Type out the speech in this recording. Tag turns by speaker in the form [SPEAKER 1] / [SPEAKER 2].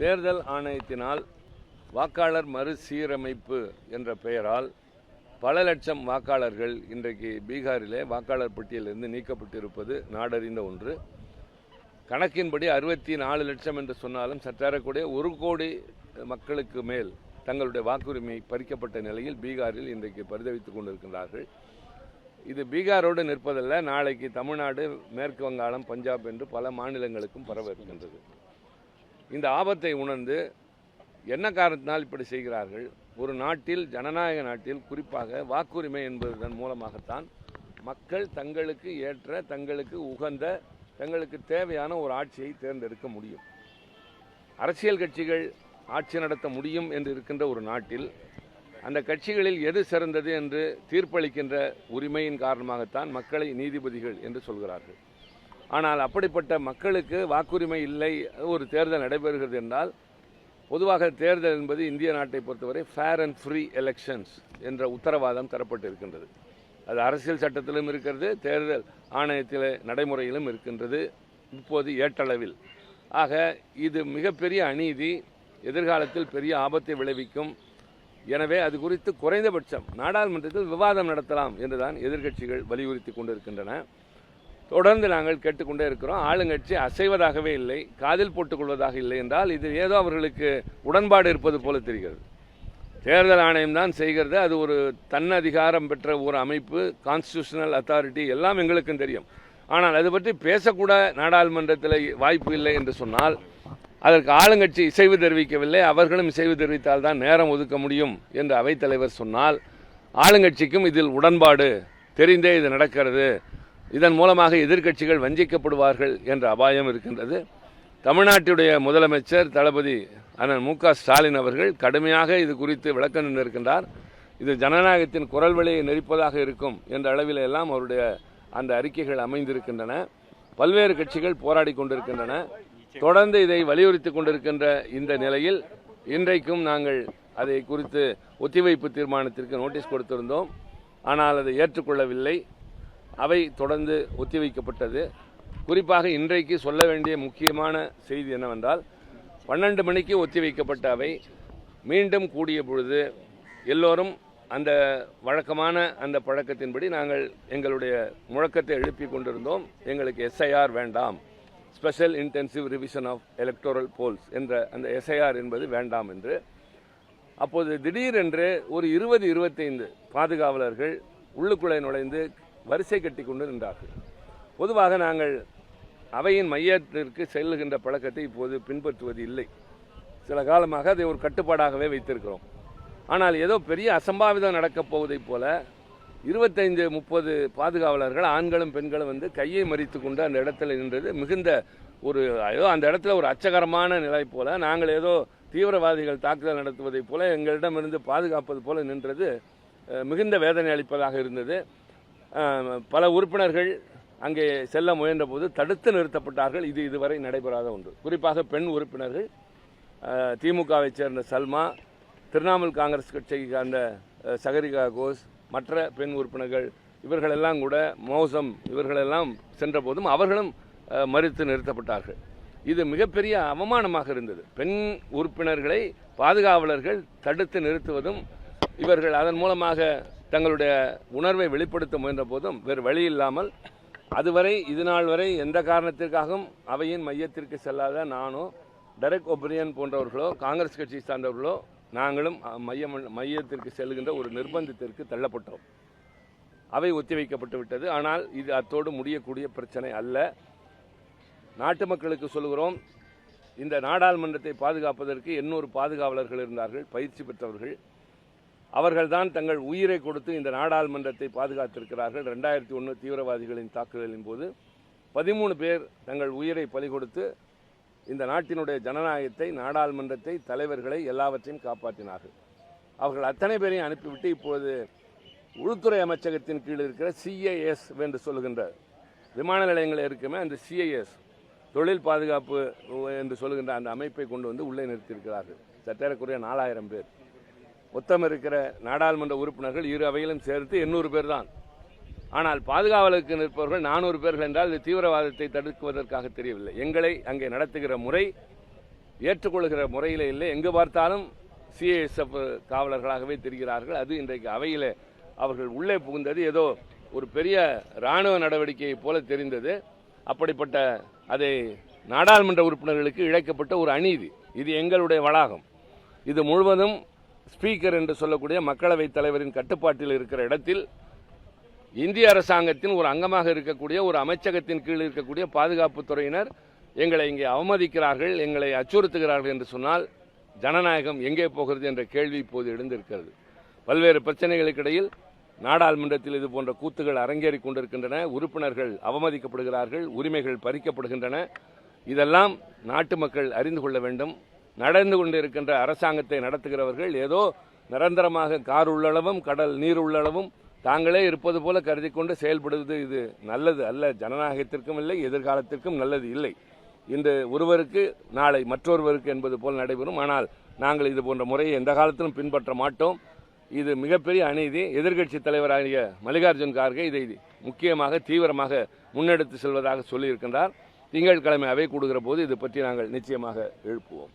[SPEAKER 1] தேர்தல் ஆணையத்தினால் வாக்காளர் மறுசீரமைப்பு என்ற பெயரால் பல லட்சம் வாக்காளர்கள் இன்றைக்கு பீகாரிலே வாக்காளர் பட்டியலிருந்து நீக்கப்பட்டிருப்பது நாடறிந்த ஒன்று. கணக்கின்படி 64 லட்சம் என்று சொன்னாலும் சற்றேறக்கூடிய 1 கோடி மக்களுக்கு மேல் தங்களுடைய வாக்குரிமை பறிக்கப்பட்ட நிலையில் பீகாரில் இன்றைக்கு பரிதவித்துக் கொண்டிருக்கின்றார்கள். இது பீகாரோடு நிற்பதல்ல, நாளைக்கு தமிழ்நாடு, மேற்கு வங்காளம், பஞ்சாப் என்று பல மாநிலங்களுக்கும் பரவ இருக்கின்றது. இந்த ஆபத்தை உணர்ந்து என்ன காரணத்தினால் இப்படி செய்கிறார்கள்? ஒரு நாட்டில், ஜனநாயக நாட்டில், குறிப்பாக வாக்குரிமை என்பதன் மூலமாகத்தான் மக்கள் தங்களுக்கு ஏற்ற, தங்களுக்கு உகந்த, தங்களுக்கு தேவையான ஒரு ஆட்சியை தேர்ந்தெடுக்க முடியும். அரசியல் கட்சிகள் ஆட்சி நடத்த முடியும் என்று இருக்கின்ற ஒரு நாட்டில் அந்த கட்சிகளில் எது சிறந்தது என்று தீர்ப்பளிக்கின்ற உரிமையின் காரணமாகத்தான் மக்களை நீதிபதிகள் என்று சொல்கிறார்கள். ஆனால் அப்படிப்பட்ட மக்களுக்கு வாக்குரிமை இல்லை, ஒரு தேர்தல் நடைபெறுகிறது என்றால், பொதுவாக தேர்தல் என்பது இந்திய நாட்டை பொறுத்தவரை ஃபேர் அண்ட் ஃப்ரீ எலெக்ஷன்ஸ் என்ற உத்தரவாதம் தரப்பட்டிருக்கின்றது. அது அரசியல் சட்டத்திலும் இருக்கிறது, தேர்தல் ஆணையத்தில் நடைமுறையிலும் இருக்கின்றது, இப்போது ஏற்றளவில். ஆக இது மிகப்பெரிய அநீதி, எதிர்காலத்தில் பெரிய ஆபத்தை விளைவிக்கும். எனவே அது குறித்து குறைந்தபட்சம் நாடாளுமன்றத்தில் விவாதம் நடத்தலாம் என்றுதான் எதிர்க்கட்சிகள் வலியுறுத்தி கொண்டிருக்கின்றன. தொடர்ந்து நாங்கள் கேட்டுக்கொண்டே இருக்கிறோம். ஆளுங்கட்சி அசைவதாகவே இல்லை, காதில் போட்டுக்கொள்வதாக இல்லை என்றால் இது ஏதோ அவர்களுக்கு உடன்பாடு இருப்பது போல தெரிகிறது. தேர்தல் ஆணையம் தான் செய்கிறது, அது ஒரு தன்னதிகாரம் பெற்ற ஒரு அமைப்பு, கான்ஸ்டிடியூஷனல் அத்தாரிட்டி, எல்லாம் எங்களுக்கும் தெரியும். ஆனால் அது பற்றி பேசக்கூட நாடாளுமன்றத்தில் வாய்ப்பு இல்லை என்று சொன்னால், அதற்கு ஆளுங்கட்சி இசைவு தெரிவிக்கவில்லை, அவர்களும் இசைவு தெரிவித்தால் தான் நேரம் ஒதுக்க முடியும் என்று அவைத்தலைவர் சொன்னால், ஆளுங்கட்சிக்கும் இதில் உடன்பாடு தெரிந்தே இது நடக்கிறது, இதன் மூலமாக எதிர்க்கட்சிகள் வஞ்சிக்கப்படுவார்கள் என்ற அபாயம் இருக்கின்றது. தமிழ்நாட்டுடைய முதலமைச்சர் தளபதி அண்ணன் மு.க. ஸ்டாலின் அவர்கள் கடுமையாக இது குறித்து விளக்கம் தந்திருக்கின்றார். இது ஜனநாயகத்தின் குரல் வழியை நெறிப்பதாக இருக்கும் என்ற அளவில் எல்லாம் அவருடைய அந்த அறிக்கைகள் அமைந்திருக்கின்றன. பல்வேறு கட்சிகள் போராடி கொண்டிருக்கின்றன. தொடர்ந்து இதை வலியுறுத்தி கொண்டிருக்கின்ற இந்த நிலையில் இன்றைக்கும் நாங்கள் அதை குறித்து ஒத்திவைப்பு தீர்மானத்திற்கு நோட்டீஸ் கொடுத்திருந்தோம். ஆனால் அதை ஏற்றுக்கொள்ளவில்லை. அவை தொடர்ந்து ஒத்திவைக்கப்பட்டது. குறிப்பாக இன்றைக்கு சொல்ல வேண்டிய முக்கியமான செய்தி என்னவென்றால், 12 மணிக்கு ஒத்திவைக்கப்பட்ட அவை மீண்டும் கூடிய பொழுது எல்லோரும் அந்த வழக்கமான அந்த பழக்கத்தின்படி நாங்கள் எங்களுடைய முழக்கத்தை எழுப்பி கொண்டிருந்தோம். எங்களுக்கு SIR வேண்டாம், special intensive revision of electoral rolls என்ற அந்த SIR என்பது வேண்டாம் என்று. அப்போது திடீரென்று ஒரு 20-25 பாதுகாவலர்கள் உள்ளுக்குள்ளே நுழைந்து வரிசை கட்டி கொண்டு நின்றார்கள். பொதுவாக நாங்கள் அவையின் மையத்திற்கு செல்லுகின்ற பழக்கத்தை இப்போது பின்பற்றுவது இல்லை. சில காலமாக அதை ஒரு கட்டுப்பாடாகவே வைத்திருக்கிறோம். ஆனால் ஏதோ பெரிய அசம்பாவிதம் நடக்கப் போவதைப் போல 25-30 பாதுகாவலர்கள், ஆண்களும் பெண்களும் வந்து கையை மறித்து கொண்டு அந்த இடத்துல நின்றது மிகுந்த ஒரு, ஏதோ அந்த இடத்துல ஒரு அச்சகரமான நிலை போல, நாங்கள் ஏதோ தீவிரவாதிகள் தாக்குதல் நடத்துவதைப் போல எங்களிடமிருந்து பாதுகாப்பது போல நின்றது மிகுந்த வேதனை அளிப்பதாக இருந்தது. பல உறுப்பினர்கள் அங்கே செல்ல முயன்ற போது தடுத்து நிறுத்தப்பட்டார்கள். இது இதுவரை நடைபெறாத ஒன்று. குறிப்பாக பெண் உறுப்பினர்கள், திமுகவை சேர்ந்த சல்மா, திரிணாமுல் காங்கிரஸ் கட்சியை சார்ந்த சகரிகா கோஷ், மற்ற பெண் உறுப்பினர்கள், இவர்களெல்லாம் கூட மௌசம், இவர்களெல்லாம் சென்ற போதும் அவர்களும் மறித்து நிறுத்தப்பட்டார்கள். இது மிகப்பெரிய அவமானமாக இருந்தது. பெண் உறுப்பினர்களை பாதுகாவலர்கள் தடுத்து நிறுத்துவதும், இவர்கள் அதன் மூலமாக தங்களுடைய உணர்வை வெளிப்படுத்த முயன்ற போதும் வேறு வழி இல்லாமல், அதுவரை இதுநாள் வரை எந்த காரணத்திற்காகவும் அவையின் மையத்திற்கு செல்லாத நானோ, டெரக் ஒப்ரியன் போன்றவர்களோ, காங்கிரஸ் கட்சியை சார்ந்தவர்களோ, நாங்களும் மையத்திற்கு செல்கின்ற ஒரு நிர்பந்தத்திற்கு தள்ளப்பட்டோம். அவை ஒத்திவைக்கப்பட்டு விட்டது. ஆனால் இது அத்தோடு முடியக்கூடிய பிரச்சனை அல்ல. நாட்டு மக்களுக்கு சொல்கிறோம், இந்த நாடாளுமன்றத்தை பாதுகாப்பதற்கு 800 பாதுகாவலர்கள் இருந்தார்கள், பயிற்சி பெற்றவர்கள். அவர்கள்தான் தங்கள் உயிரை கொடுத்து இந்த நாடாளுமன்றத்தை பாதுகாத்திருக்கிறார்கள். 2001 தீவிரவாதிகளின் தாக்குதலின் போது 13 பேர் தங்கள் உயிரை பலி கொடுத்து இந்த நாட்டினுடைய ஜனநாயகத்தை, நாடாளுமன்றத்தை, தலைவர்களை, எல்லாவற்றையும் காப்பாற்றினார்கள். அவர்கள் அத்தனை பேரையும் அனுப்பிவிட்டு இப்போது உள்துறை அமைச்சகத்தின் கீழ் இருக்கிற CIS என்று சொல்லுகின்ற விமான நிலையங்கள் இருக்குமே, அந்த CIS தொழில் பாதுகாப்பு என்று சொல்லுகின்ற அந்த அமைப்பை கொண்டு வந்து உள்ளே நிறுத்தியிருக்கிறார்கள். சற்றேறக்குறைய 4000 பேர். மொத்தம் இருக்கிற நாடாளுமன்ற உறுப்பினர்கள் இரு அவையிலும் சேர்த்து 800 பேர் தான். ஆனால் பாதுகாவலுக்கு நிற்பவர்கள் 400 பேர்கள் என்றால் இது தீவிரவாதத்தை தடுக்குவதற்காக தெரியவில்லை. எங்களை அங்கே நடத்துகிற முறை ஏற்றுக்கொள்கிற முறையில் இல்லை. எங்கு பார்த்தாலும் சிஐஎஸ்எஃப் காவலர்களாகவே தெரிகிறார்கள். அது இன்றைக்கு அவையில் அவர்கள் உள்ளே புகுந்தது ஏதோ ஒரு பெரிய இராணுவ நடவடிக்கையை போல தெரிந்தது. அப்படிப்பட்ட அதை நாடாளுமன்ற உறுப்பினர்களுக்கு இழைக்கப்பட்ட ஒரு அநீதி. இது எங்களுடைய வளாகம். இது முழுவதும் ஸ்பீக்கர் என்று சொல்லக்கூடிய மக்களவைத் தலைவரின் கட்டுப்பாட்டில் இருக்கிற இடத்தில் இந்திய அரசாங்கத்தின் ஒரு அங்கமாக இருக்கக்கூடிய ஒரு அமைச்சகத்தின் கீழ் இருக்கக்கூடிய பாதுகாப்புத் துறையினர் எங்களை இங்கே அவமதிக்கிறார்கள், எங்களை அச்சுறுத்துகிறார்கள் என்று சொன்னால் ஜனநாயகம் எங்கே போகிறது என்ற கேள்வி இப்போது எழுந்திருக்கிறது. பல்வேறு பிரச்சனைகளுக்கிடையில் நாடாளுமன்றத்தில் இது போன்ற கூத்துகள் அரங்கேறி கொண்டிருக்கின்றன. உறுப்பினர்கள் அவமதிக்கப்படுகிறார்கள், உரிமைகள் பறிக்கப்படுகின்றன. இதெல்லாம் நாட்டு மக்கள் அறிந்து கொள்ள வேண்டும். நடந்து கொண்டிருக்கின்ற அரசாங்கத்தை நடத்துகிறவர்கள் ஏதோ நிரந்தரமாக கார் உள்ளளவும் கடல் நீர் உள்ளளவும் தாங்களே இருப்பது போல கருதி கொண்டு செயல்படுவது இது நல்லது அல்ல. ஜனநாயகத்திற்கும் இல்லை, எதிர்காலத்திற்கும் நல்லது இல்லை. இன்று ஒருவருக்கு நாளை மற்றொருவருக்கு என்பது போல் நடைபெறும். ஆனால் நாங்கள் இது போன்ற முறையை எந்த காலத்திலும் பின்பற்ற மாட்டோம். இது மிகப்பெரிய அநீதி. எதிர்க்கட்சி தலைவராகிய மல்லிகார்ஜுன் கார்கே இதை முக்கியமாக தீவிரமாக முன்னெடுத்து செல்வதாக சொல்லியிருக்கின்றார். திங்கட்கிழமை அவை கூடுகிற போது இது பற்றி நாங்கள் நிச்சயமாக எழுப்புவோம்.